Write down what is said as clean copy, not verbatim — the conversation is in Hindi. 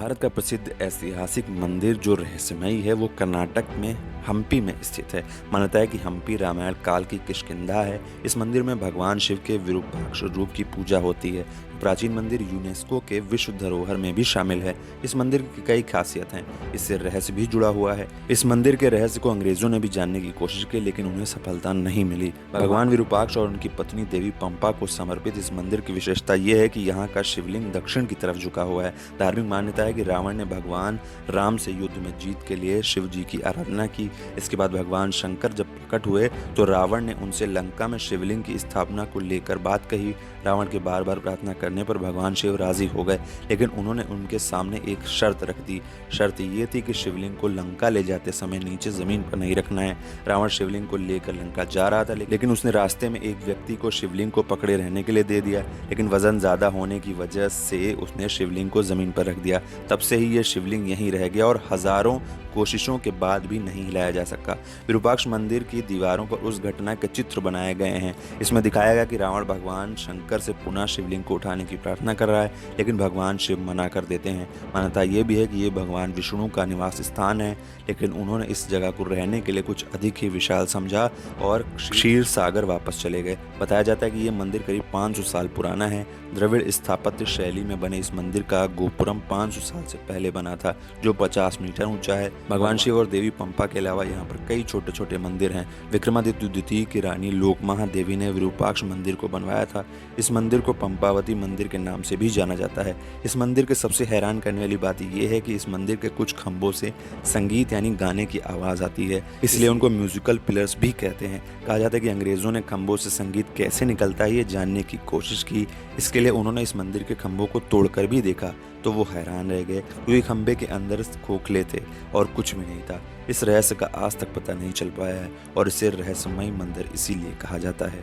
भारत का प्रसिद्ध ऐतिहासिक मंदिर जो रहस्यमयी है वो कर्नाटक में हम्पी में स्थित है। मान्यता है कि हम्पी रामायण काल की किष्किंधा है। इस मंदिर में भगवान शिव के विरूपाक्ष रूप की पूजा होती है। प्राचीन मंदिर यूनेस्को के विश्व धरोहर में भी शामिल है। इस मंदिर की कई खासियत हैं, इससे रहस्य भी जुड़ा हुआ है। इस मंदिर के रहस्य को अंग्रेजों ने भी जानने की कोशिश की, लेकिन उन्हें सफलता नहीं मिली। भगवान विरूपाक्ष और उनकी पत्नी देवी पंपा को समर्पित इस मंदिर की विशेषता यह है कि यहाँ का शिवलिंग दक्षिण की तरफ झुका हुआ है। धार्मिक मान्यता है कि रावण ने भगवान राम से युद्ध में जीत के लिए शिव जी की आराधना की। इसके बाद भगवान शंकर जब प्रकट हुए तो रावण ने उनसे लंका में शिवलिंग की स्थापना को लेकर बात कही। रावण के बार बार प्रार्थना करने पर भगवान शिव राजी हो गए, लेकिन उन्होंने उनके सामने एक शर्त रख दी। शर्त ये थी कि शिवलिंग को लंका ले जाते समय नीचे जमीन पर नहीं रखना है। रावण शिवलिंग को लेकर लंका जा रहा था, लेकिन उसने रास्ते में एक व्यक्ति को शिवलिंग को पकड़े रहने के लिए दे दिया, लेकिन वजन ज्यादा होने की वजह से उसने शिवलिंग को जमीन पर रख दिया। तब से ही यह शिवलिंग यहीं रह गया और हजारों कोशिशों के बाद भी नहीं हिलाया जा सका। विरूपाक्ष मंदिर की दीवारों पर उस घटना के चित्र बनाए गए हैं। इसमें दिखाया गया कि रावण भगवान शंकर से पुनः शिवलिंग को उठाने की प्रार्थना कर रहा है, लेकिन भगवान शिव मना कर देते हैं। मान्यता यह भी है कि ये भगवान विष्णु का निवास स्थान है, लेकिन उन्होंने इस जगह को रहने के लिए कुछ अधिक ही विशाल समझा और क्षीर सागर वापस चले गए। बताया जाता है कि यह मंदिर करीब 500 साल पुराना है। द्रविड़ स्थापत्य शैली में बने इस मंदिर का गोपुरम 500 साल से पहले बना था, जो 50 मीटर ऊंचा है। भगवान शिव और देवी पंपा के अलावा यहाँ पर कई छोटे छोटे मंदिर हैं। विक्रमादित्य द्वितीय की रानी लोकमहा देवी ने विरूपाक्ष मंदिर को बनवाया था। इस मंदिर को पंपावती मंदिर के नाम से भी जाना जाता है। इस मंदिर के सबसे हैरान करने वाली बात यह है कि इस मंदिर के कुछ खंभों से संगीत यानी गाने की आवाज आती है, इसलिए उनको म्यूजिकल पिलर्स भी कहते हैं। कहा जाता है कि अंग्रेजों ने खंभों से संगीत कैसे निकलता है ये जानने की कोशिश की। इसके लिए उन्होंने इस मंदिर के खंभों को तोड़कर भी देखा तो वो हैरान रह गए, क्योंकि खंभे के अंदर खोखले थे और कुछ भी नहीं था। इस रहस्य का आज तक पता नहीं चल पाया है और इसे रहस्यमय मंदिर इसीलिए कहा जाता है।